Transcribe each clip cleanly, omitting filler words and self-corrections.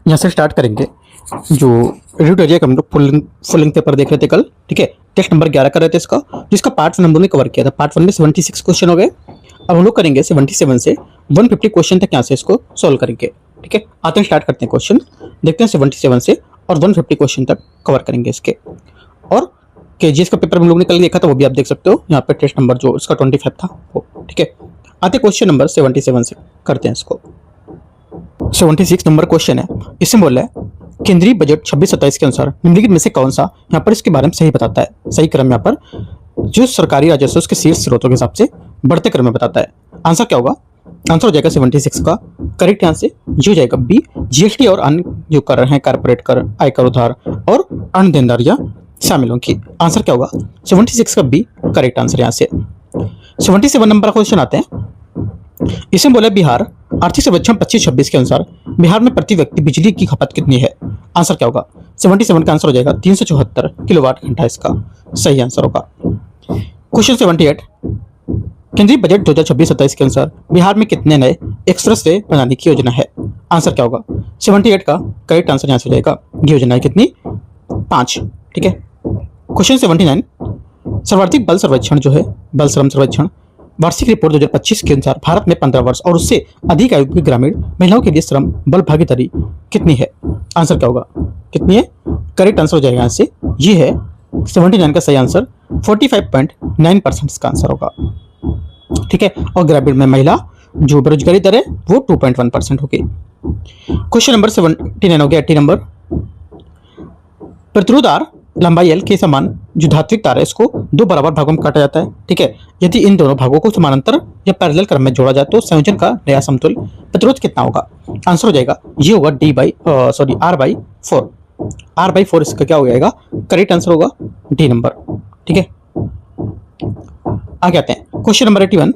यहाँ से स्टार्ट करेंगे। जो रिव्यू हो जाएगा, हम लोग फुल लेंथ पेपर देख रहे थे कल, ठीक है। टेस्ट नंबर 11 कर रहे थे इसका, जिसका पार्ट 1 हम लोग ने कवर किया था। पार्ट 1 में 76 क्वेश्चन हो गए। अब हम लोग करेंगे 77 से 150 क्वेश्चन तक, यहाँ से इसको सॉल्व करेंगे, ठीक है। आते हैं, स्टार्ट करते हैं क्वेश्चन, देखते हैं 77 से और 150 क्वेश्चन तक कवर करेंगे इसके। और केजीएस का पेपर हम लोग ने कल देखा था, वो भी आप देख सकते हो यहाँ पे। टेस्ट नंबर जो इसका 25 था वो, ठीक है। आते क्वेश्चन नंबर 77 से करते हैं इसको। 76 नंबर क्वेश्चन है। इसमें बोला है केंद्रीय बजट 26-27 के अनुसार निम्नलिखित में से कौन सा यहाँ पर इसके बारे में सही बताता है। सही क्रम यहाँ पर जो सरकारी राजस्व उसके शीर्ष स्रोतों के हिसाब से बढ़ते क्रम में बताता है। आंसर क्या होगा? आंसर हो जाएगा 76 का करेक्ट आंसर ये हो जाएगा बी, जीएसटी और अन्य जो कर हैं, कारपोरेट कर, आयकर उधार और अन्य देनदारियां शामिल होंगी। आंसर क्या होगा? 76 का बी करेक्ट आंसर यहाँ से। 77 नंबर क्वेश्चन आते हैं। इसमें बोला बिहार आर्थिक सर्वेक्षण 25-26 के अनुसार बिहार में प्रति व्यक्ति बिजली की खपत कितनी है। आंसर क्या होगा? 77 का आंसर हो जाएगा 374 किलोवाट घंटा, इसका सही आंसर होगा। क्वेश्चन 78 केंद्रीय बजट 2026-27 के अनुसार बिहार में कितने नए एक्सप्रेस वे बनाने की योजना है। आंसर क्या होगा? 78 का करेक्ट आंसर यहाँ से हो जाएगा, योजना है कितनी? 5, ठीक है। क्वेश्चन 79 सर्वाधिक बल सर्वेक्षण जो है, बल श्रम सर्वेक्षण वार्षिक रिपोर्ट 2025 के अनुसार भारत में 15 वर्ष और उससे अधिक आयु की ग्रामीण महिलाओं के लिए श्रम बल भागीदारी कितनी है। आंसर क्या होगा? कितनी है? करेक्ट आंसर हो जाएगा यहाँ से, ये है 79 का सही आंसर, 45.9% इसका आंसर होगा, ठीक है। और ग्रामीण में महिला जो बेरोजगारी दर है वो 2.1% होगी। क्वेश्चन नंबर 79 हो गया। 80 नंबर प्रतिरोध आर लंबाई एल के समान जो धात्विक तार है इसको 2 बराबर भागों में काटा जाता है, ठीक है। यदि इन दोनों भागों को समानांतर या पैरेलल क्रम में जोड़ा जाए तो संयोजन का नया समतुल्य प्रतिरोध कितना होगा। आंसर हो जाएगा ये होगा R/4। R/4 इसका क्या हो जाएगा? करेक्ट आंसर होगा डी नंबर, ठीक है। आगे आते हैं क्वेश्चन नंबर 81।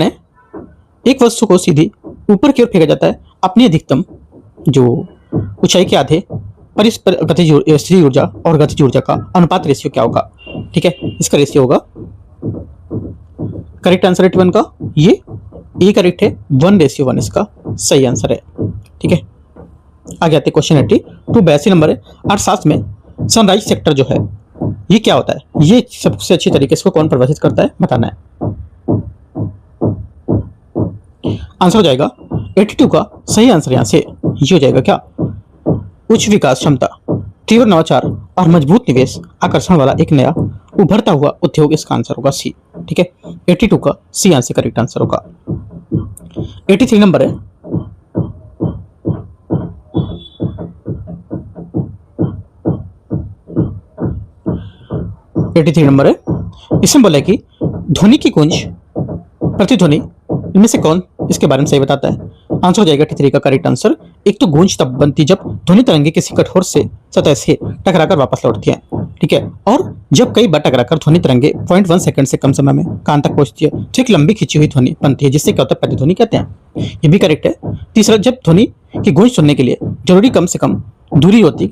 है एक वस्तु को सीधी ऊपर की ओर फेंका जाता है अपनी अधिकतम जो ऊंचाई के आधे पर इस पर स्थिर ऊर्जा और गतिज ऊर्जा का अनुपात रेशियो क्या होगा, ठीक है। इसका रेशियो होगा करेक्ट आंसर 81 का ये ए करेक्ट है, 1:1 इसका सही आंसर है, ठीक है। आगे आते क्वेश्चन 82 82 नंबर है। अर्थशास्त्र में सनराइज सेक्टर जो है ये क्या होता है, ये सबसे अच्छी तरीके से कौन परिभाषित करता है बताना है। आंसर हो जाएगा 82 का सही आंसर यहाँ से ये हो जाएगा क्या? उच्च विकास क्षमता, तीव्र नवाचार और मजबूत निवेश आकर्षण वाला एक नया उभरता हुआ उद्योग, इसका आंसर होगा सी, ठीक है। 82 का सी आंसर करेक्ट आंसर होगा। 83 नंबर है। नंबर है। इसमें बोला कि ध्वनि की गूंज, प्रतिध्वनि, इनमें से कौन इसके बारे में सही बताता है। आंसर हो जाएगा 83 का करेक्ट आंसर। एक तो गूंज तब बनती जब ध्वनि तरंगे किसी कठोर से सतह से टकराकर वापस लौटती हैं, ठीक है। और जब कई बार टकराकर ध्वनि तरंगे 0.1 सेकंड से कम समय में कान तक पहुंचती है तो एक लंबी खिंची हुई ध्वनि बनती है, जिससे क्या होता है? प्रतिध्वनि कहते हैं, ये भी करेक्ट है। तीसरा, जब ध्वनि की गूंज सुनने के लिए जरूरी कम से कम दूरी होती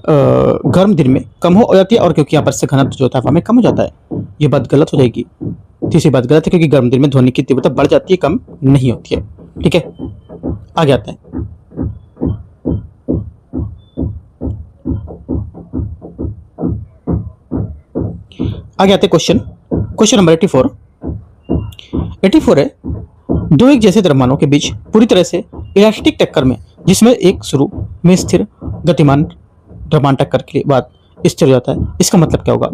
गर्म दिन में कम हो जाती है, और क्योंकि यहाँ पर से घनत्व जो होता है हवा में कम हो जाता है, ये बात गलत हो जाएगी। तीसरी बात गलत है क्योंकि गर्म दिन में ध्वनि की तीव्रता बढ़ जाती है, कम नहीं होती है, ठीक है। आगे आते हैं क्वेश्चन नंबर 84 है। दो एक जैसे द्रव्यमानों के बीच पूरी तरह से इलास्टिक टक्कर में, जिसमें एक शुरू में स्थिर गतिमान द्रव्यमान टक्कर के बाद स्थिर हो जाता है, इसका मतलब क्या होगा?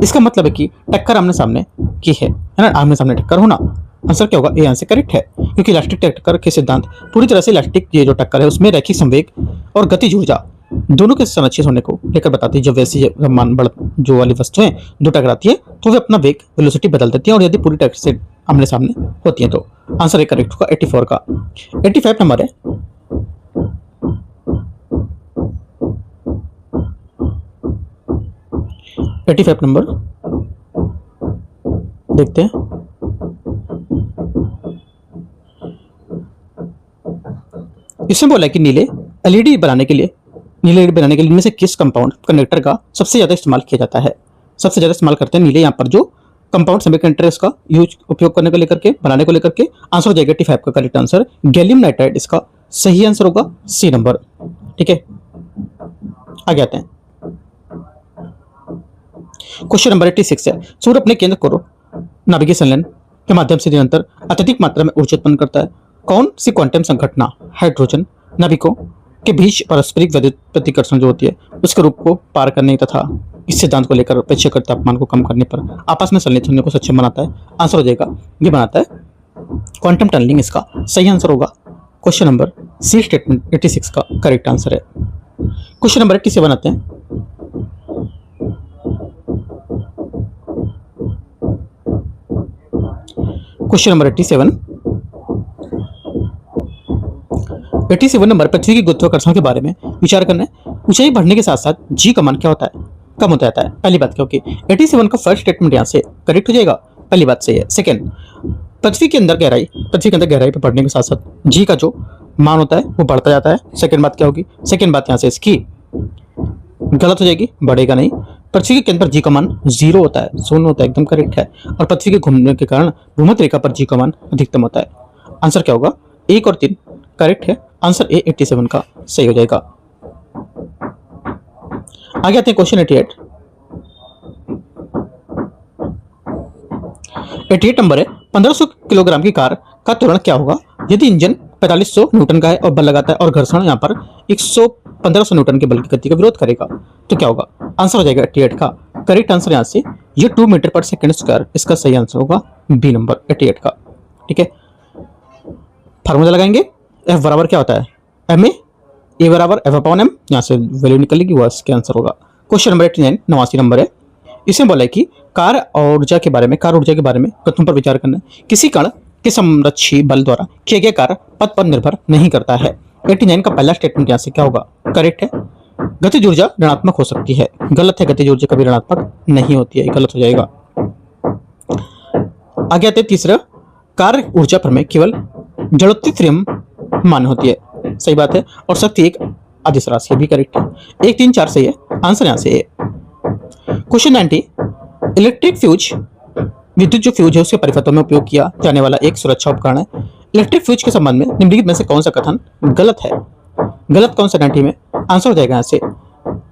इसका मतलब है कि टक्कर आमने सामने की है ना, आमने सामने टक्कर होना। आंसर क्या होगा? ए आंसर करेक्ट है, क्योंकि इलास्टिक टक्कर के सिद्धांत पूरी तरह से इलास्टिक ये जो टक्कर है उसमें रैखिक संवेग और गतिज ऊर्जा दोनों के संरक्षित होने को लेकर बताती है। जब वैसी द्रव्यमान बढ़ जो वाली वस्तुएं दो टकराती है तो वे अपना वेग वेलोसिटी बदल देती है, और यदि पूरी टक्कर से आमने सामने होती है तो आंसर करेक्ट होगा 84 का। 85 नंबर है। नंबर देखते हैं। इसमें बोला है कि नीले एलईडी बनाने के लिए इनमें से किस कंपाउंड कनेक्टर का सबसे ज्यादा इस्तेमाल किया जाता है। सबसे ज्यादा इस्तेमाल करते हैं नीले यहाँ पर जो कंपाउंड सेमीकंडक्टर इसका यूज उपयोग करने को लेकर के, बनाने को लेकर के। आंसर हो जाएगा 85 का करेक्ट आंसर गैलियम नाइट्राइड इसका सही आंसर होगा सी नंबर। ठीक है, आगे आते हैं। क्वेश्चन नंबर 86 है, सूर्य अपने केंद्र को नेविगेशन लेंस के माध्यम से निरंतर अत्यधिक मात्रा में ऊर्जा उत्पन्न करता है। कौन सी क्वांटम संघटना हाइड्रोजन नाभिकों के बीच पारस्परिक विद्युत प्रतिकर्षण जो होती है उसके रूप को पार करने तथा इस सिद्धांत को लेकर अपेक्षाकृत तापमान को कम करने पर आपस में संलित होने को सक्षम बनाता है? आंसर हो जाएगा ये बनाता है क्वांटम टनलिंग इसका सही आंसर होगा क्वेश्चन नंबर सी स्टेटमेंट 86 का करेक्ट आंसर है। क्वेश्चन नंबर 87 आते हैं। क्वेश्चन नंबर 87 नंबर पृथ्वी की गुरुत्वाकर्षण के बारे में विचार करना है। ऊंचाई बढ़ने के साथ साथ जी का मान क्या होता है, कम होता जाता है। पहली बात क्योंकि 87 का फर्स्ट स्टेटमेंट यहाँ से करेक्ट हो जाएगा, पहली बात सही है। सेकंड, पृथ्वी के अंदर गहराई पे बढ़ने के साथ साथ जी का जो मान होता है वो बढ़ता जाता है। सेकंड बात क्या होगी, सेकंड बात यहाँ से इसकी गलत हो जाएगी, बढ़ेगा नहीं। पृथ्वी के केंद्र पर जी का मान 0 होता है, 0 होता है, एकदम करेक्ट है। और पृथ्वी के घूमने के कारण भूमध्य रेखा पर जी का मान अधिकतम होता है। आंसर क्या होगा, 1 और 3 करेक्ट है। आंसर ए 87 का सही हो जाएगा। आगे आते हैं क्वेश्चन 88 नंबर है। 1500 किलोग्राम की कार का त्वरण क्या होगा यदि इंजन 4500 न्यूटन का है और बल लगाता है और घर्षण यहाँ पर 1500 न्यूटन के बल की गति का विरोध करेगा तो क्या होगा? आंसर हो जाएगा 88 का करेक्ट आंसर यहाँ से ये 2 मीटर पर सेकंड स्क्वायर इसका सही आंसर होगा बी नंबर 88 का। ठीक है, फार्मूला लगाएंगे। एफ बराबर क्या होता है, एम ए बराबर एफ अपॉन एम, यहाँ से वैल्यू निकलेगी वो इसके आंसर होगा। क्वेश्चन नंबर 89 89 नंबर है। इसमें बोला है कि कार ऊर्जा के बारे में तत्वों पर विचार करना है। किसी कण के संरक्षी बल द्वारा किया गया कार्य पथ पर निर्भर नहीं करता है। 89 का पहला स्टेटमेंट यहाँ से क्या होगा, करेक्ट है। गतिज ऊर्जा ऋणात्मक हो सकती है, गलत है। गतिज ऊर्जा कभी ऋणात्मक नहीं होती है, गलत हो जाएगा। आगे आते हैं तीसरा, कार्य ऊर्जा पर में केवल जड़ोत्तरीय मान होती है, सही बात है। और शक्ति एक अदिश राशि भी करेक्ट है। 1 3 4 सही है, आंसर यहाँ से है। क्वेश्चन 90, इलेक्ट्रिक फ्यूज विद्युत जो फ्यूज है उसके परिपथों में उपयोग किया जाने वाला एक सुरक्षा उपकरण है। इलेक्ट्रिक फ्यूज के संबंध में निम्नलिखित में से कौन सा कथन गलत है? गलत कौन सा 90 में? आंसर हो जाएगा यहाँ से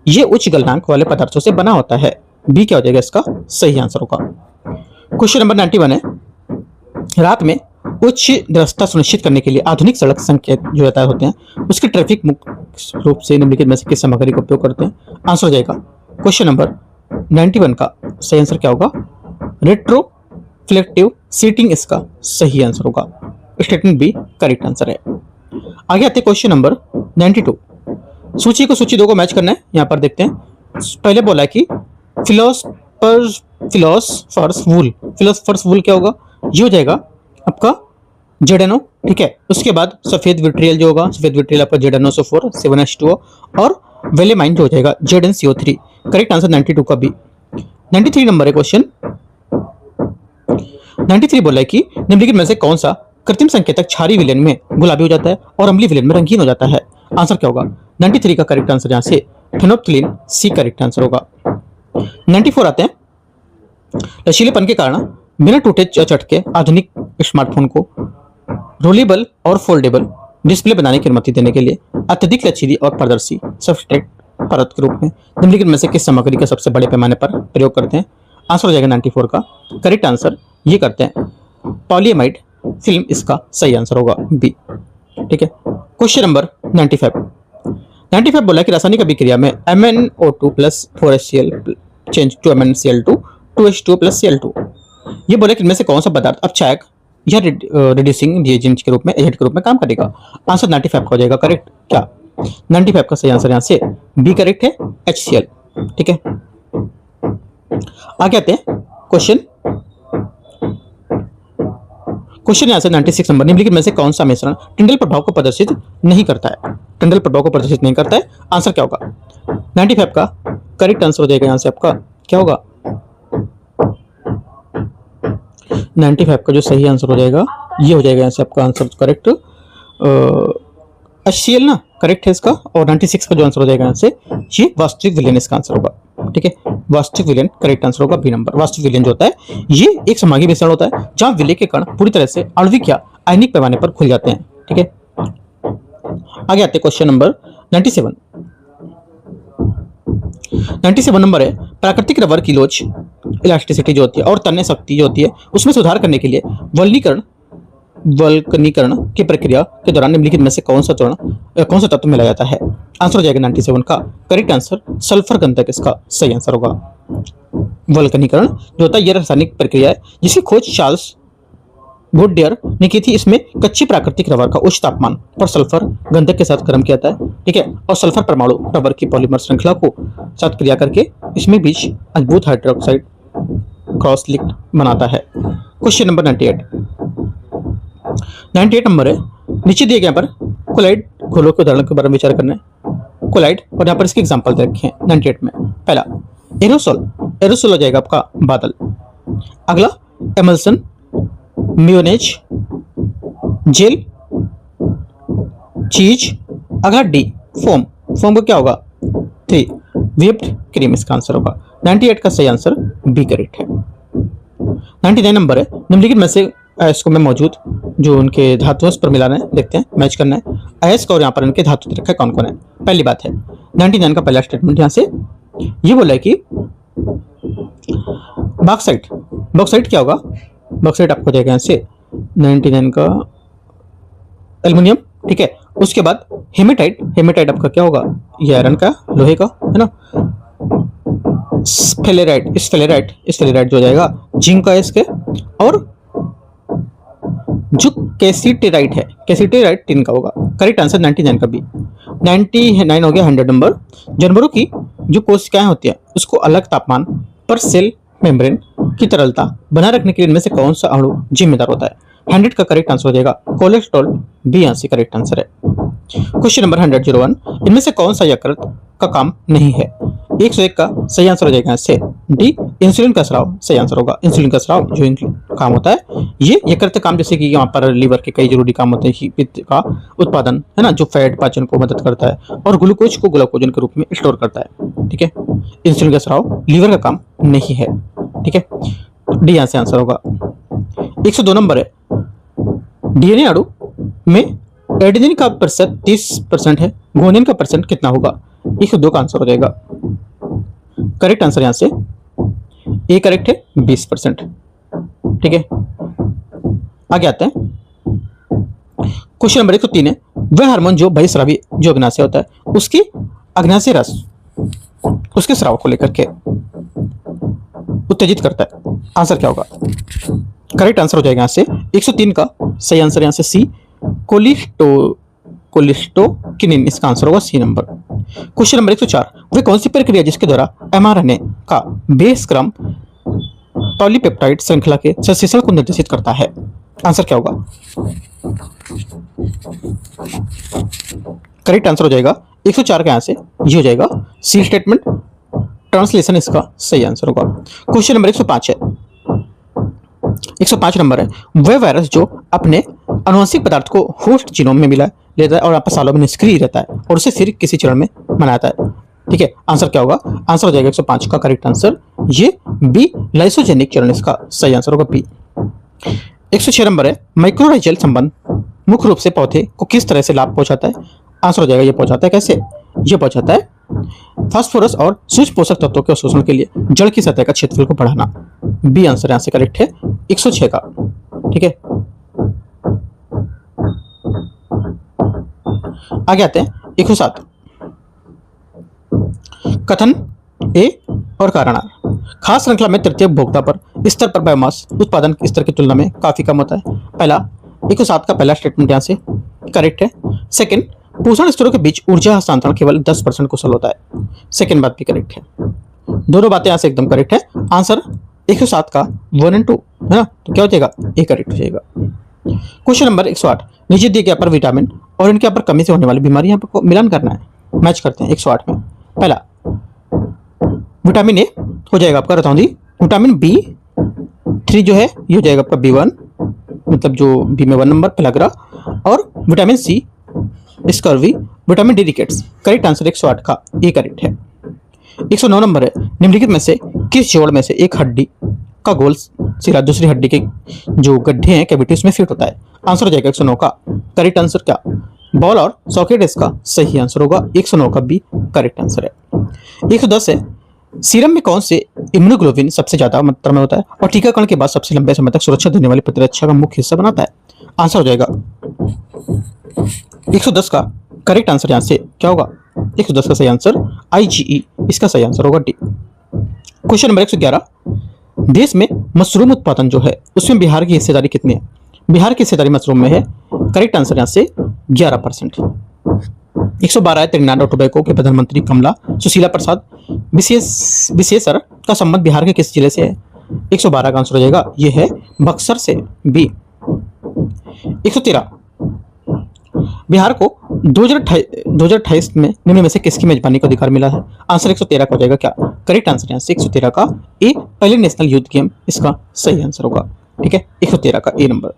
ये उच्च गलनांक वाले पदार्थों से बना होता है, बी क्या हो जाएगा इसका सही आंसर होगा। क्वेश्चन नंबर 91 है। रात में उच्च दृढ़ता सुनिश्चित करने के लिए आधुनिक सड़क संकेत जो यातायात होते हैं उसके ट्रैफिक मुक्त रूप से निम्नलिखित में से किस सामग्री का उपयोग करते हैं? आंसर हो जाएगा क्वेश्चन नंबर 91 का सही आंसर क्या होगा, रेट्रोफ्लेक्टिव सीटिंग इसका सही आंसर होगा। स्टेटमेंट बी करेक्ट आंसर है। आगे आते हैं क्वेश्चन नंबर 92। सूची 2 को मैच करना है। यहाँ पर देखते हैं, पहले बोला है कि फिलोसफर्स वूल क्या होगा, ये हो जाएगा आपका ZnO। ठीक है, उसके बाद सफेद विट्रियल जो होगा, सफेद विट्रियल आपका ZnO4 7H2O और वेलेमाइन जो हो जाएगा ZnCO3। करेक्ट आंसर 92 का बी। 93 नंबर है क्वेश्चन। 93 बोला है कि निम्नलिखित में से कौन सा कृत्रिम संकेतक क्षारीय विलयन में गुलाबी हो जाता है और अम्लीय विलयन में रंगीन हो जाता है? आंसर क्या होगा? 93 का करेक्ट आंसर यहाँ से फेनोल्फ्थालीन सी करेक्ट आंसर होगा। 94 आते हैं। लचीलेपन के कारण बिना टूटे चटके आधुनिक स्मार्टफोन को रोलेबल और फोल्डेबल डिस्प्ले बनाने की अनुमति देने के लिए अत्यधिक लचीली और पारदर्शी सबस्ट्रेट परत के रूप में निम्नलिखित में से किस सामग्री का सबसे बड़े पैमाने पर प्रयोग करते हैं? आंसर हो जाएगा 94 का करेक्ट आंसर ये करते हैं पॉलीएमाइड फिल्म इसका सही आंसर होगा बी। ठीक है, क्वेश्चन नंबर 95 बोला कि रासायनिक अभिक्रिया में MnO2 plus 4HCl change to MnCl2 2H2O plus Cl2, ये बोला कि इनमें से कौन सा पदार्थ अपचायक या रिड्यूसिंग रिएजेंट के रूप में एजेंट के रूप में काम करेगा? आंसर 95 का हो जाएगा करेक्ट। क्या 95 का सही आंसर यहाँ से बी करेक्ट है HCl। ठीक है, आगे आते हैं क्वेश्चन यहाँ से 96 नंबर। निम्नलिखित में से कौन सा मिश्रण टिंडल प्रभाव को प्रदर्शित नहीं करता है? टिंडल प्रभाव को प्रदर्शित नहीं करता है, आंसर क्या होगा? 95 का करेक्ट आंसर हो जाएगा यहाँ से आपका क्या होगा? 95 का जो सही आंसर हो जाएगा ये हो जाएगा यहाँ से आपका आंसर करेक्ट HCl ना, करेक्ट है इसका। और 96 का जो आंसर हो जाएगा यहाँ से ये वास्तविक विलेन इसका आंसर होगा। ठीक है, वास्तविक विलेन करेक्ट आंसर होगा बी नंबर। वास्तविक विलेन जो होता है ये एक समांगी विसरण होता है जहां विलेय के कण पूरी तरह से आणविक या आयनिक पैमाने पर खुल जाते हैं। ठीक है, आगे आते हैं क्वेश्चन नंबर 97। 97 नंबर है प्राकृतिक रबर की लोच इलास्टिसिटी जो होती है और तन्य शक्ति जो होती है उसमें सुधार करने के लिए वल्कनीकरण की प्रक्रिया के दौरान निम्नलिखित में से कौन सा तत्व मिलाया जाता है। आंसर हो जाएगा 97 का करेक्ट आंसर सल्फर गंधक इसका सही आंसर होगा। वल्कनीकरण जो होता है यह रासायनिक प्रक्रिया है जिसकी खोज चार्ल्स गुडडेयर ने की थी। इसमें कच्ची प्राकृतिक रबर का उच्च तापमान पर सल्फर गंधक के साथ गर्म किया जाता है। ठीक है, और सल्फर परमाणु रबर की पॉलीमर श्रृंखला को साथ क्रिया करके इसमें बीच मजबूत हाइड्रोक्साइड क्रॉस लिंक बनाता है। क्वेश्चन नंबर 98 नंबर है नीचे दिए गए पर कोलाइड घोलों के उदाहरण के बारे में विचार करना है। कोलाइड और यहाँ पर इसके एग्जांपल दे रखे हैं 98 में। पहला एरोसोल हो जाएगा आपका बादल। अगला एमल्सन, मेयोनेज, जेल, चीज। अगला डी फोम को क्या होगा 3 व्हिप्ड क्रीम इसका आंसर होगा। 98 का सही आंसर बी करेक्ट है। 99 नंबर है निम्नलिखित में से अयस्कों में मौजूद जो उनके धातुओं पर मिलाना है, देखते हैं मैच करना है अयस्क और यहाँ पर इनके धातु रखा है कौन कौन है। पहली बात है 99 का पहला स्टेटमेंट यहाँ से ये बोला है कि बॉक्साइट क्या होगा। बॉक्साइट आपको देगा यहाँ से 99 का एल्युमिनियम। ठीक है, उसके बाद हेमेटाइट आपका क्या होगा ये आयरन का लोहे का है ना। स्फेलेराइट जो जाएगा जिंक का इसके। और जो कैसिटेराइट टिन का होगा। करेक्ट आंसर 99 का बी। 99 हो गया 100 नंबर। जानवरों की जो कोशिकाएं होती है उसको अलग तापमान पर सेल मेम्ब्रेन की तरलता बनाए रखने के लिए इनमें से कौन सा अणु जिम्मेदार होता है। 100 का करेक्ट आंसर हो जाएगा कोलेस्ट्रॉल बी यहाँ से करेक्ट आंसर है। क्वेश्चन नंबर 101 इनमें से कौन सा यकृत का काम नहीं है। 101 का सही आंसर हो जाएगा यहाँ से डी इंसुलिन का स्राव सही आंसर होगा। इंसुलिन का स्राव जो काम होता है ये यकृत काम जैसे कि यहाँ पर लीवर के कई जरूरी काम होते हैं पित्त का उत्पादन है ना, जो फैट पाचन को मदद करता है और ग्लूकोज को ग्लाइकोजन के रूप में स्टोर करता है। ठीक है, इंसुलिन का स्राव लीवर का काम नहीं है। ठीक है, डी यहाँ से आंसर होगा। 102 नंबर है डीएनए अणु में एडेनिन का प्रतिशत 30% है, गुआनिन का परसेंट कितना होगा। 102 का आंसर हो जाएगा करेक्ट आंसर यहाँ से ए करेक्ट है 20%। ठीक है, आगे आते हैं क्वेश्चन नंबर 103 है वह हार्मोन जो बहिस्रावी जो अग्नाशय होता है उसकी अग्नाशय रस उसके स्राव को लेकर के उत्तेजित करता है। आंसर क्या होगा। करेक्ट आंसर हो जाएगा यहाँ से 103 का सही आंसर यहाँ से सी कोलिस्टोकिनिन इसका आंसर होगा सी नंबर। क्वेश्चन नंबर 104 वह कौन सी प्रक्रिया जिसके द्वारा एमआरएनए का बेस क्रम पॉलीपेप्टाइड श्रृंखला के संश्लेषण को निर्देशित करता है। आंसर क्या होगा। करेक्ट आंसर हो जाएगा 104 का यहाँ से ये हो जाएगा सी स्टेटमेंट ट्रांसलेशन इसका सही आंसर होगा। क्वेश्चन नंबर 105 है 105 नंबर है वह वायरस जो अपने अनुवांशिक पदार्थ को होस्ट जीनोम में मिला लेता है और आपस सालों में निष्क्रिय रहता है और उसे फिर किसी चरण में बनाता है। ठीक है, आंसर क्या होगा। आंसर हो जाएगा 105 का करेक्ट आंसर ये बी लाइसोजेनिक चरण इसका सही आंसर होगा बी। 106 नंबर है माइक्रोराइजल संबंध मुख्य रूप से पौधे को किस तरह से लाभ पहुंचाता है। आंसर हो जाएगा ये पहुंचाता है कैसे। ये पहुंचाता है फास्फोरस और सूक्ष्म पोषक तत्वों के अवशोषण के लिए जड़ की सतह का क्षेत्रफल को बढ़ाना। बी आंसर यहाँ से करेक्ट है 106 का। ठीक है, आगे आते हैं 107 कथन ए और कारण आर। खास श्रृंखला में तृतीय उपभोक्ता पर स्तर पर बायोमास उत्पादन स्तर की तुलना में काफी कम होता है। पहला 107 का पहला स्टेटमेंट यहाँ से करेक्ट है। सेकंड पोषण स्तरों के बीच ऊर्जा हस्तांतरण केवल 10% कुशल होता है। सेकंड बात भी करेक्ट है। दोनों बातें यहाँ से एकदम करेक्ट है। आंसर 107 का 1 और 2 है ना, तो क्या हो जाएगा ए करेक्ट हो जाएगा। क्वेश्चन नंबर 108 नीचे दिए गए पर विटामिन और इनके पर कमी से होने वाली बीमारी यहाँ पर मिलान करना है। मैच करते हैं 108 में। पहला विटामिन ए हो जाएगा आपका रतौंधी। विटामिन B3 जो है ये हो जाएगा आपका B1 मतलब जो बी में 1 नंबर पे लग रहा। और vitamin C scurvy vitamin D rickets. Correct answer 108 का ए करेक्ट है। 109 नंबर है, निम्नलिखित में से किस जोड़ में से एक हड्डी का गोल सिरा दूसरी हड्डी के जो गड्ढे हैं कैविटी उसमें फिट होता है? आंसर हो जाएगा 109 का करेक्ट आंसर क्या बॉल और सॉकेट इसका सही आंसर होगा। 109 का बी करेक्ट आंसर है। 110 है, सीरम में कौन से इम्यूनोग्लोबिन सबसे ज्यादा मात्रा में होता है और टीकाकरण के बाद सबसे लंबे समय तक सुरक्षा देने वाली प्रतिरक्षा का मुख्य हिस्सा बनाता है? आंसर हो जाएगा 110 का करेक्ट आंसर यहाँ से क्या होगा? 110 का सही आंसर IgE इसका सही आंसर होगा डी। क्वेश्चन नंबर 111, देश में मशरूम उत्पादन जो है उसमें बिहार की हिस्सेदारी कितनी है? बिहार की हिस्सेदारी मशरूम में है करेक्ट आंसर यहाँ से 11%। 112 है, तमिलनाडु और टोबैको के प्रधानमंत्री कमला सुशीला प्रसाद विशेषर का संबंध बिहार के किस जिले से है? 112 का आंसर हो जाएगा ये है बक्सर से बी। 113, बिहार को 2028 में निम्न में से किसकी मेजबानी का अधिकार मिला है? आंसर 113 का हो जाएगा क्या करेक्ट आंसर यहाँ से 113 का ए पहले नेशनल यूथ गेम इसका सही आंसर होगा। ठीक है 113 का ए नंबर।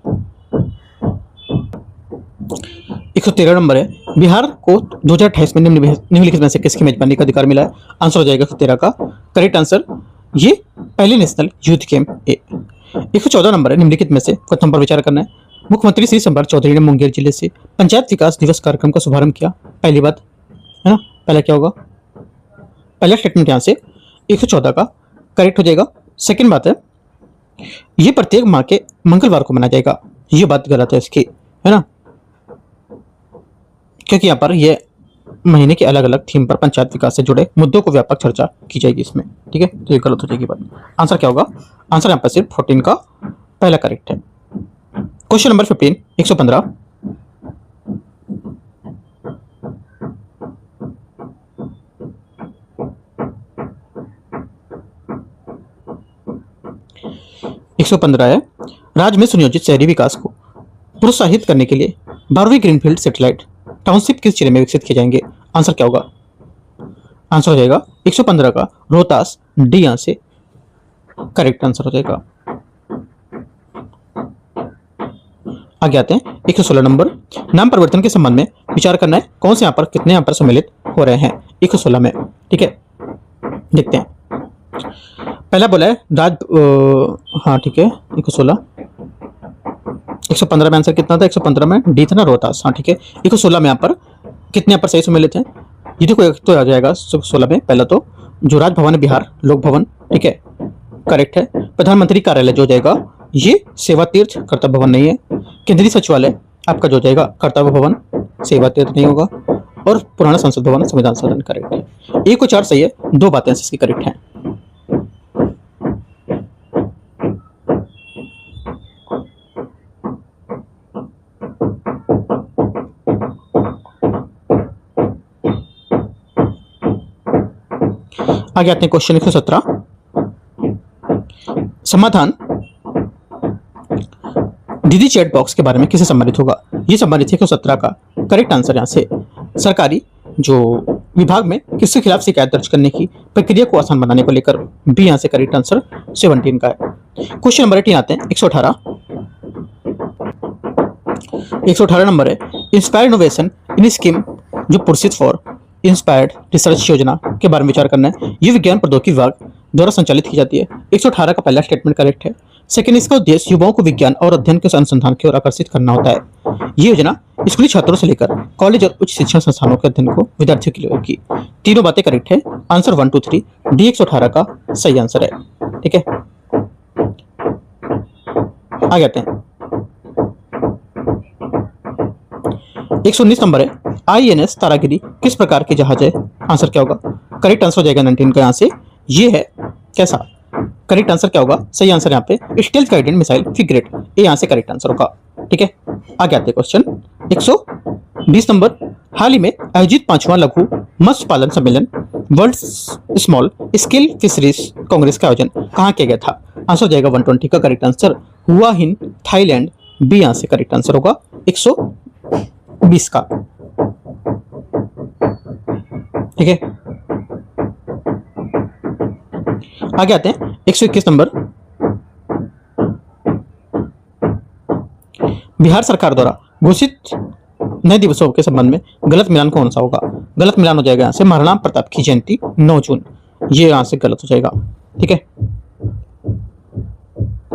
113 नंबर है, बिहार को 2028 में निम्नलिखित में से किसकी मेजबानी का अधिकार मिला है? आंसर हो जाएगा 113 का करेक्ट आंसर ये पहले नेशनल यूथ गेम ए। 114 नंबर है, निम्नलिखित में से कथन पर विचार करना है। मुख्यमंत्री श्री सम्राट चौधरी ने मुंगेर जिले से पंचायत विकास दिवस कार्यक्रम का शुभारंभ किया। पहली बात है ना, पहला क्या होगा? पहला स्टेटमेंट यहाँ से 114 का करेक्ट हो जाएगा। सेकंड बात है, ये प्रत्येक माह के मंगलवार को मनाया जाएगा। ये बात गलत है इसकी, है ना, क्योंकि यहाँ पर ये महीने के अलग अलग थीम पर पंचायत विकास से जुड़े मुद्दों को व्यापक चर्चा की जाएगी इसमें। ठीक है, तो ये गलत हो जाएगी बात। आंसर क्या होगा? आंसर यहाँ पर सिर्फ 14 का पहला करेक्ट है। क्वेश्चन नंबर 15 115, है, राज्य में सुनियोजित शहरी विकास को प्रोत्साहित करने के लिए 12वीं ग्रीनफील्ड सैटेलाइट टाउनशिप किस जिले में विकसित किए जाएंगे? आंसर क्या होगा? आंसर हो जाएगा 115 का रोहतास डी यहाँ से करेक्ट आंसर हो जाएगा। आगे आते हैं 116 नंबर, नाम परिवर्तन के संबंध में विचार करना है। कौन से यहाँ पर कितने यहाँ पर सम्मिलित हो रहे हैं 116 में? ठीक है, देखते हैं। पहला बोला है हाँ ठीक है 116। 115 में आंसर कितना था? 115 में डी था ना रोहतास। हाँ ठीक है, 116 में यहाँ पर कितने यहाँ पर सही सम्मिलित हैं? ये देखो एक तो आ जाएगा 116 में। पहला तो जो राजभवन है बिहार लोक भवन, ठीक है करेक्ट है। प्रधानमंत्री कार्यालय जो जाएगा ये सेवा तीर्थ कर्तव्य भवन नहीं है। केंद्रीय सचिवालय आपका जो जाएगा कर्तव्य भवन सेवा तीर्थ नहीं होगा। और पुराना संसद भवन संविधान सदन करेक्ट है। 1 और 4 सही है, 2 बातें इसकी करेक्ट हैं। आगे आते हैं क्वेश्चन 117, समाधान दीदी चैट बॉक्स के बारे में किसे संबंधित होगा? ये संबंधित है 117 का करेक्ट आंसर यहाँ से सरकारी जो विभाग में किसके खिलाफ शिकायत दर्ज करने की प्रक्रिया को आसान बनाने को लेकर भी यहाँ से करेक्ट आंसर 17 का है। क्वेश्चन नंबर 18 आते हैं 118। 118 नंबर है, इंस्पायर इनोवेशन इन स्कीम जो प्रोसीड फॉर इंस्पायर्ड रिसर्च योजना के बारे में विचार करना है। ये विज्ञान प्रौद्योगिकी विभाग द्वारा संचालित की जाती है। 118 का पहला स्टेटमेंट करेक्ट है। सेकंड, इसका उद्देश्य युवाओं को विज्ञान और अध्ययन के अनुसंधान की ओर आकर्षित करना होता है। ये योजना स्कूली छात्रों से लेकर कॉलेज और उच्च शिक्षा संस्थानों के अध्ययन को विद्यार्थियों के लिए होगी। तीनों बातें करेक्ट है। आंसर 1 2 3 डी 118 का सही आंसर है। ठीक है, आगे आते हैं 119 नंबर है, INS तारागिरी किस प्रकार के जहाज है? आंसर क्या होगा? करेक्ट आंसर हो जाएगा 19 का यहाँ से ये है कैसा? करेक्ट आंसर क्या होगा? सही आंसर यहाँ पे स्टेल्थ गाइडेड मिसाइल फ्रिगेट, ये यहाँ से करेक्ट आंसर होगा। ठीक है, आगे आते हैं क्वेश्चन 120 नंबर, हाल ही में आयोजित 5वां लघु मत्स्य पालन सम्मेलन world small scale fisheries Congress का आयोजन कहाँ किया गया था? आंसर हो जाएगा 120 का करेक्ट आंसर हुआ इन थाईलैंड, बी यहाँ से करेक्ट आंसर होगा 120 का। ठीक है, आगे आते हैं 121 नंबर, बिहार सरकार द्वारा घोषित नए दिवसों के संबंध में गलत मिलान कौन सा होगा? गलत मिलान हो जाएगा यहाँ से महाराणा प्रताप की जयंती 9 जून, ये यहाँ से गलत हो जाएगा। ठीक है,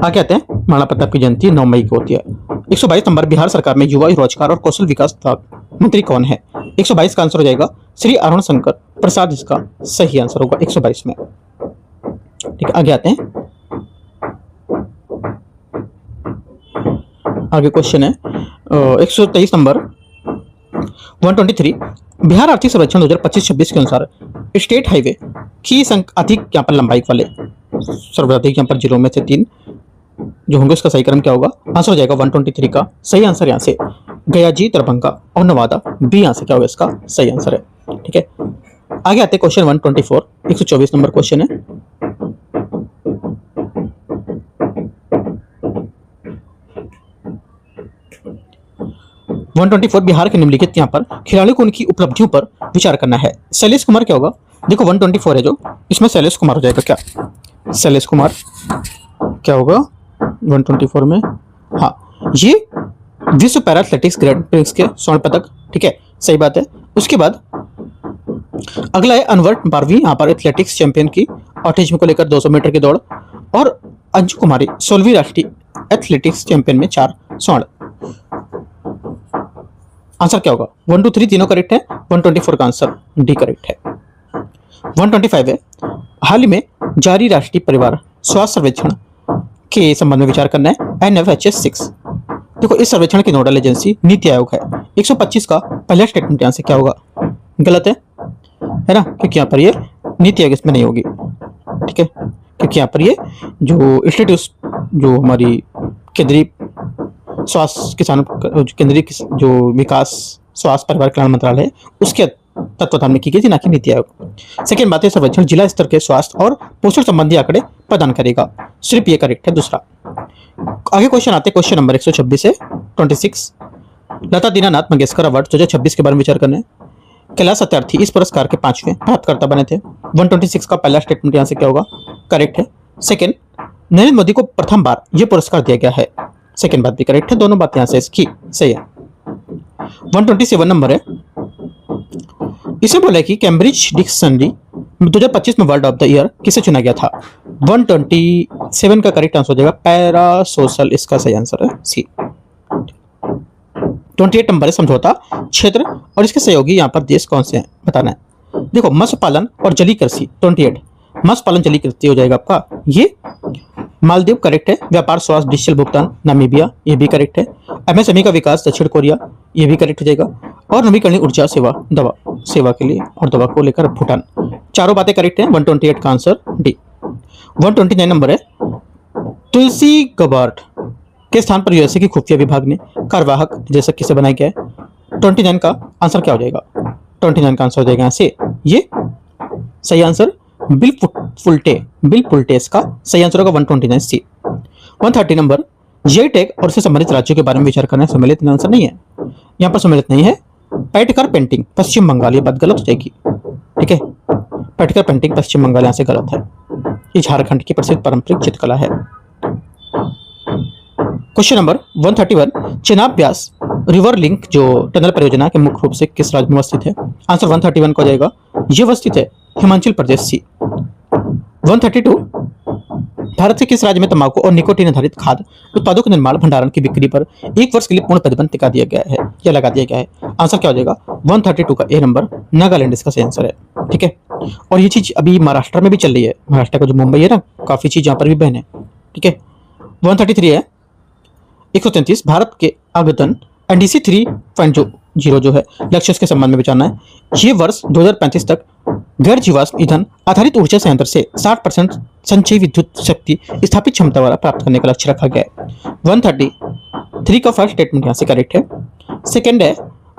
आगे आते हैं। महाराणा प्रताप की जयंती 9 मई को होती है। 122 नंबर, बिहार सरकार में युवा रोजगार और कौशल विकास मंत्री कौन है? 122 का आंसर हो जाएगा श्री अरुण शंकर प्रसाद, इसका सही आंसर होगा 122 में। ठीक है, आगे आते हैं। आगे क्वेश्चन है 123 नंबर 123, बिहार आर्थिक सर्वेक्षण 2025-26 के अनुसार स्टेट हाईवे की अधिक यहाँ पर लंबाई वाले सर्वाधिक यहाँ पर जिलों में से 3 जो होंगे उसका सही क्रम क्या होगा? आंसर हो जाएगा 123 का सही आंसर यहाँ से गया जी, दरभंगा और नवादा, बी यहाँ से क्या होगा इसका सही आंसर है। ठीक है, आगे आते हैं क्वेश्चन 124, 124 नंबर क्वेश्चन है। बिहार के निम्नलिखित यहाँ पर खिलाड़ियों को उनकी उपलब्धियों पर विचार करना है। शैलेश कुमार क्या होगा? देखो 124 है जो, इसमें शैलेश कुमार हो जाएगा क्या? शैलेश कुमार क्या होगा 124 में? हाँ, ये विश्व पैरा एथलेटिक्स ग्रैंड प्रिक्स के स्वर्ण पदक। ठीक है, सही बात है। उसके बाद अगला है अनवर 12वीं यहाँ पर एथलेटिक्स चैंपियन की ऑटिज्म को लेकर 200 मीटर की दौड़, और अंजू कुमारी 16वीं राष्ट्रीय एथलेटिक्स चैंपियन में 4 स्वर्ण। आंसर क्या होगा? 1 2 3 तीनों करेक्ट है, 124 का आंसर डी करेक्ट है। 125 है, हाल ही में जारी राष्ट्रीय परिवार स्वास्थ्य सर्वेक्षण के संबंध में विचार करना है, NFHS 6। देखो इस सर्वेक्षण की नोडल एजेंसी नीति आयोग है। 125 का पहला स्टेटमेंट यहाँ से क्या होगा? गलत है ना, क्योंकि यहाँ पर ये नीति आयोग इसमें नहीं होगी। ठीक है, क्योंकि यहाँ पर ये जो इंस्टीट्यूट जो हमारी केंद्रीय स्वास्थ्य किसान केंद्रीय जो विकास स्वास्थ्य परिवार कल्याण मंत्रालय है उसके तत्वाधान में की गई थी, ना कि नीति आयोग। सेकेंड बात है, सर्वेक्षण जिला स्तर के स्वास्थ्य और पोषण संबंधी आंकड़े प्रदान करेगा, सिर्फ ये करेक्ट है दूसरा। आगे क्वेश्चन आते हैं, क्वेश्चन नंबर 126 है 26, लता दीनानाथ मंगेशकर अवार्ड 2026 के बारे में विचार करना है। कैलाश सत्यार्थी इस पुरस्कार के 5वें प्राप्तकर्ता बने थे। 126 का पहला स्टेटमेंट यहाँ से क्या होगा? करेक्ट है। सेकेंड, नरेंद्र मोदी को प्रथम बार यह पुरस्कार दिया गया है, सेकेंड बात भी करेक्ट है, दोनों बात यहाँ से इसकी सही है। 127 नंबर है, इसे बोला कि कैम्ब्रिज डिक्शनरी 2025 में वर्ड ऑफ द ईयर किसे चुना गया था? 127 का करेक्ट आंसर हो जाएगा पैरा सोशल, इसका सही आंसर है सी। 28 नंबर है, समझौता क्षेत्र और इसके सहयोगी यहाँ पर देश कौन से हैं बताना है। देखो मत्स्य पालन और जलीय कृषि 28, मत्स्य पालन जलीय कृषि हो जाएगा आपका ये मालदीव करेक्ट है। व्यापार स्वास्थ्य डिजिटल भुगतान नामीबिया, ये भी करेक्ट है। MSME का विकास दक्षिण कोरिया, ये भी करेक्ट हो जाएगा। और नवीकरणीय ऊर्जा सेवा दवा सेवा के लिए और दवा को लेकर भूटान, चारों बातें करेक्ट हैं। 128 का आंसर डी। 129 नंबर है, तुलसी गबार्ड के स्थान पर यूएसए की खुफिया विभाग ने कार्यवाहक निदेशक किसे बनाया गया है? 29 का आंसर क्या हो जाएगा? 29 का आंसर हो जाएगा यहाँ से ये सही आंसर बिल पुल्टे इसका सही आंसर होगा 129 सी। 130 नंबर, जीआई टैग और उससे संबंधित राज्यों के बारे में विचार करना है, सम्मिलित आंसर नहीं है, यहाँ पर सम्मिलित नहीं है। पैटकर पेंटिंग पश्चिम बंगाल, ये बात गलत हो जाएगी। ठीक है, पैटकर पेंटिंग पश्चिम बंगाल यहाँ से गलत है, ये झारखंड की प्रसिद्ध पारंपरिक चित्रकला है। Question number 131, Chenab Beas river link जो टनल परियोजना के मुख्य रूप से किस राज्य में अवस्थित है? आंसर 131 को जाएगा, ये अवस्थित है हिमाचल प्रदेश सी। 132, भारत के किस राज्य में तंबाकू और निकोटीन आधारित खाद्य उत्पादों के निर्माण भंडारण की बिक्री पर 1 वर्ष के लिए पूर्ण प्रतिबंध लगा दिया गया है या लगा दिया गया है? आंसर क्या हो जाएगा? 132 का ए नंबर नागालैंड इसका सही आंसर है। ठीक है, और ये चीज अभी महाराष्ट्र में भी चल रही है, महाराष्ट्र का जो मुंबई है ना, काफी चीज यहाँ पर भी बैन है। ठीक है, 133 है 133, भारत के आगतन NDC 3.0 जो है लक्ष्य उसके संबंध में विचारना है। ये वर्ष 2035 तक गैर जीवाश्म ईंधन आधारित ऊर्जा संयंत्र से 60% संचयी विद्युत शक्ति स्थापित क्षमता वाला प्राप्त करने का लक्ष्य रखा गया है। 133 का फर्स्ट स्टेटमेंट यहाँ से करेक्ट है। सेकेंड है,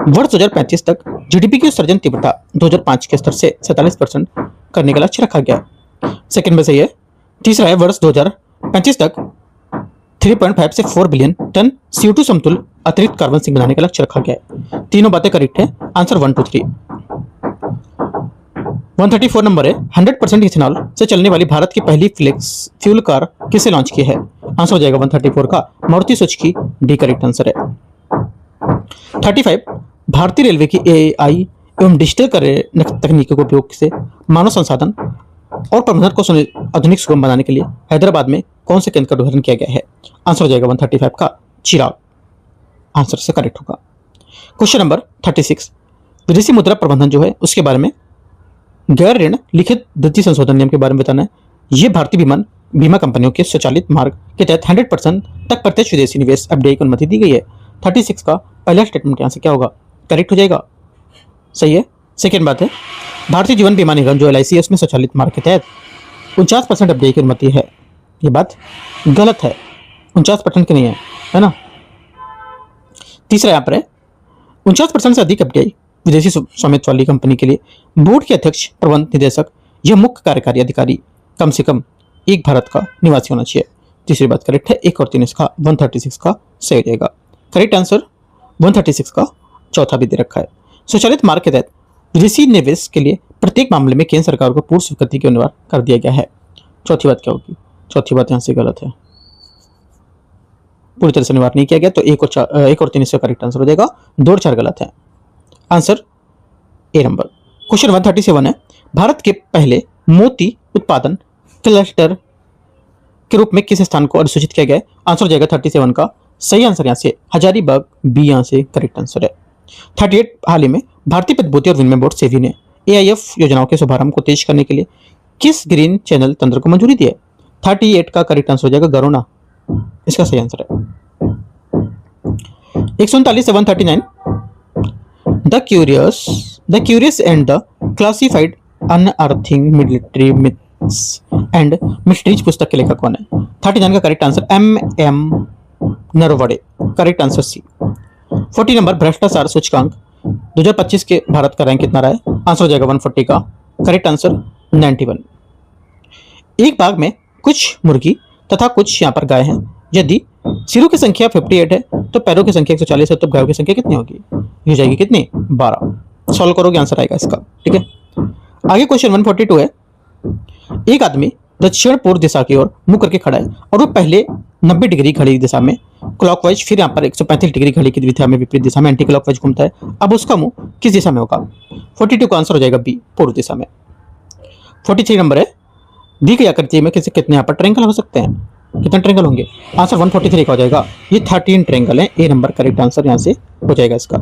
वर्ष 2035 तक GDP की उत्सर्जन तीव्रता 2005 के स्तर से 47% करने का लक्ष्य रखा गया है, सेकेंड में सही है। तीसरा है, वर्ष 2035 तक 3.5 से 4 बिलियन टन CO2 समतुल्य अतिरिक्त कार्बन सिंक बनाने का लक्ष्य रखा गया है, तीनों बातें करेक्ट है। आंसर 1 2 3। 134 नंबर है, 100% इथेनॉल से चलने वाली भारत की पहली फ्लेक्स फ्यूल कार किसे लॉन्च की है? आंसर हो जाएगा 134 का Maruti Suzuki, D correct answer है। 35, भारतीय रेलवे की एआई एवं डिजिटल कार्य तकनीकों के उपयोग से मानव संसाधन और प्रबंधन को आधुनिक सुगम बनाने के लिए हैदराबाद में कौन से केंद्र का उद्घाटन किया गया है? आंसर हो जाएगा 135 का चिराग, आंसर से करेक्ट होगा। क्वेश्चन नंबर 36, विदेशी मुद्रा प्रबंधन जो है उसके बारे में गैर ऋण लिखित वृद्धि संशोधन नियम के बारे में बताना है। यह भारतीय बीमा कंपनियों के स्वचालित मार्ग के तहत 100% तक प्रत्यक्ष विदेशी निवेश एफडीआई को अनुमति दी गई है। 36 का पहला स्टेटमेंट यहाँ से क्या होगा? करेक्ट हो जाएगा, सही है। सेकेंड बात है, भारतीय जीवन बीमा निगम जो LIC है उसमें स्वचालित मार्ग के तहत 49% एफडीआई की अनुमति है। ये बात गलत है, 49% की नहीं है ना। तीसरा यहाँ पर है 49% से अधिक एफडीआई विदेशी स्वामित्व वाली कंपनी के लिए बोर्ड के अध्यक्ष, प्रबंध निदेशक या मुख्य कार्यकारी अधिकारी कम से कम एक भारत का निवासी होना चाहिए। तीसरी बात करेक्ट है, 1 और 3 इसका 136 का सही हो जाएगा। करेक्ट आंसर 136 का चौथा भी दे रखा है। स्वचालित मार्ग के तहत विदेशी निवेश के लिए प्रत्येक मामले में केंद्र सरकार को पूर्व स्वीकृति की अनिवार्य कर दिया गया है। चौथी बात क्या होगी? चौथी बात यहाँ से गलत है, पूरी तरह से अनिवार्य नहीं किया गया, तो 1 और 3 इसका करेक्ट आंसर हो जाएगा। 2 और 4 गलत है, आंसर ए नंबर। क्वेश्चन 137 है, भारत के पहले मोती उत्पादन क्लस्टर के रूप में किस स्थान को अधिसूचित किया गया है? आंसर हो जाएगा 37 का सही आंसर यहाँ से हजारीबाग बी यहाँ से करेक्ट आंसर है। 38 हाल ही में भारतीय प्रतिभूति और विनिमय बोर्ड सेबी ने AIF योजनाओं के शुभारंभ को तेज करने के लिए किस ग्रीन चैनल तंत्र को मंजूरी दी है? 38 का करेक्ट आंसर हो जाएगा गरुणा, इसका सही आंसर है। 139 739 the curious and the classified unearthing military myths and mysteries पुस्तक के लेखक कौन है? 39 का correct answer MM Narwade, correct answer C. 40 number, भ्रष्टाचार सूचकांक 2025 के भारत का रैंक कितना रहा है? आंसर हो जाएगा 140 का करेक्ट आंसर 91। एक बाग में कुछ मुर्गी तथा कुछ यहाँ पर गाय हैं। यदि सिरों की संख्या 58 है तो पैरों की संख्या 140 है, तो गायों की संख्या कितनी होगी? हो जाएगी कितनी? 12। सॉल्व करोगे आंसर आएगा इसका, ठीक है। आगे क्वेश्चन 142 है, एक आदमी दक्षिण पूर्व दिशा की ओर मुंह करके खड़ा है और वो पहले 90 डिग्री घड़ी की दिशा में क्लॉकवाइज, फिर यहाँ पर 135 डिग्री घड़ी की दिशा में विपरीत दिशा में एंटी क्लॉकवाइज घूमता है। अब उसका मुंह किस दिशा में होगा? 42 का आंसर हो जाएगा बी, पूर्व दिशा में। 43 नंबर है, दी गई आकृति में कितने यहाँ पर ट्रायंगल हो सकते हैं? कितने ट्रायंगल होंगे? आंसर 143 का हो जाएगा। ये 13 ट्रायंगल है, ए नंबर करेक्ट आंसर यहाँ से हो जाएगा इसका।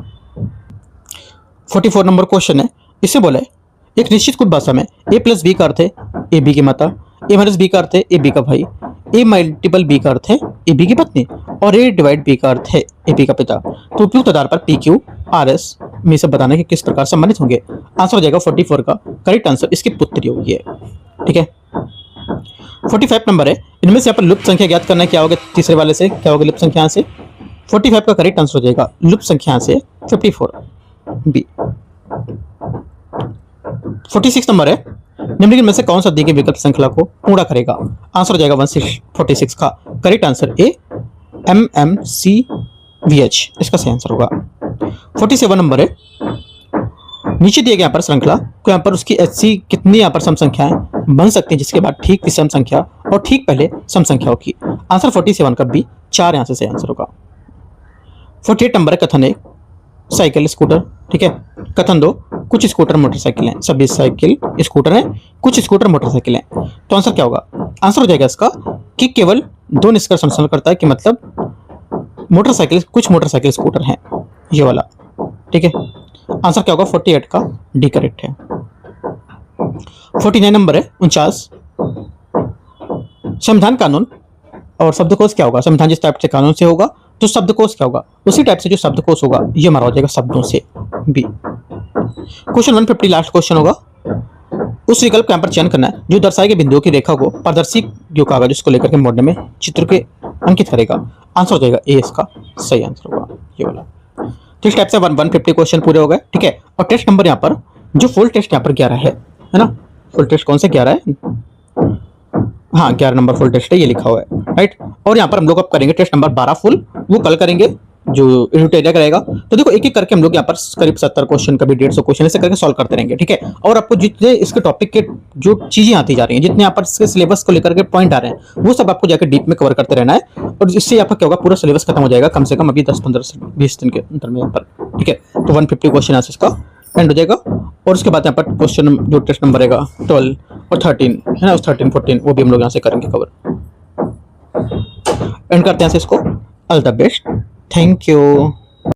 44 नंबर क्वेश्चन है, इससे बोला है एक निश्चित कुछ भाषा में A+B का अर्थ है ए बी की माता, A-B का अर्थ है ए बी का भाई, A×B का अर्थ है ए बी की पत्नी और A/B का अर्थ है ए बी का पिता। तो उपयुक्त आधार पर PQRS में सब बताना कि किस प्रकार सम्मानित होंगे। आंसर हो जाएगा 44 का करेक्ट आंसर इसकी पुत्री होगी, ठीक है। 45 नंबर है, इनमें से यहाँ पर लुप्त संख्या ज्ञात करना है, क्या होगा? तीसरे वाले से क्या होगा लुप्त संख्या यहाँ से? 45 का करेक्ट आंसर हो जाएगा लुप्त संख्या से 54 बी। 46 नंबर है, निम्नलिखित में से कौन सा दी गई विकल्प श्रृंखला को पूरा करेगा? आंसर हो जाएगा 146 का करेक्ट आंसर ए MMCVH, इसका सही आंसर होगा। 47 नंबर है, नीचे दिए गए यहाँ पर श्रृंखला को यहाँ पर उसकी ऐसी कितनी यहाँ पर सम संख्याएं बन सकती हैं जिसके बाद ठीक विषम संख्या और ठीक पहले सम संख्या होगी? आंसर 47 का बी, 4 यहाँ से सही आंसर होगा। 48 नंबर है, कथन 1 साइकिल स्कूटर, ठीक है। कथन 2 कुछ स्कूटर मोटरसाइकिल हैं, सभी साइकिल स्कूटर हैं, कुछ स्कूटर मोटरसाइकिल हैं। तो आंसर क्या होगा? आंसर हो जाएगा इसका कि केवल 2 निष्कर्ष अनुसरण करता है कि मतलब मोटरसाइकिल, कुछ मोटरसाइकिल स्कूटर हैं, ये वाला, ठीक है। आंसर क्या होगा? 48 का डी करेक्ट है। 49 नंबर है 49, संविधान कानून और शब्दकोश क्या होगा? संविधान जिस टाइप से कानून से होगा तो शब्दकोश क्या होगा? उसी टाइप से जो शब्दकोश होगा ये हमारा हो जाएगा शब्दों से, बी। क्वेश्चन 150 लास्ट क्वेश्चन होगा, उस विकल्प का यहाँ पर चयन करना है जो दर्शाए गए बिंदुओं की रेखा को पारदर्शी जो कागज उसको लेकर के मोड़ने में चित्र के अंकित करेगा। आंसर हो जाएगा ए, इसका सही आंसर होगा ये वाला। तो इस टाइप से 150 क्वेश्चन पूरे हो गए, ठीक है। और टेस्ट नंबर यहाँ पर जो फुल टेस्ट यहाँ पर 11 है ना, फुल टेस्ट कौन सा 11 है? हाँ 11 नंबर फुल टेस्ट है, ये लिखा हुआ है, राइट। और यहाँ पर हम लोग अब करेंगे टेस्ट नंबर 12 फुल, वो कल करेंगे जो रूट एरिया का रहेगा। तो देखो एक एक करके हम लोग यहाँ पर करीब 70 क्वेश्चन, कभी 150 क्वेश्चन ऐसे करके सॉल्व करते रहेंगे, ठीक है। और आपको जितने इसके टॉपिक के जो चीजें आती जा रही हैं, जितने यहाँ पर इसके सिलेबस को लेकर के पॉइंट आ रहे हैं, वो सब आपको जाकर डीप में कवर करते रहना है। और इससे आपका क्या होगा, पूरा सिलेबस खत्म हो जाएगा कम से कम अभी 10-15 से 20 दिन के अंदर में यहाँ पर, ठीक है। तो 150 क्वेश्चन आंसर्स का एंड हो जाएगा। और उसके बाद यहाँ पर क्वेश्चन जो टेस्ट नंबर रहेगा 12 और 13 है ना, उस 13 14 वो भी हम लोग यहाँ से करेंगे कवर। एंड करते हैं इसको। All the best, thank you.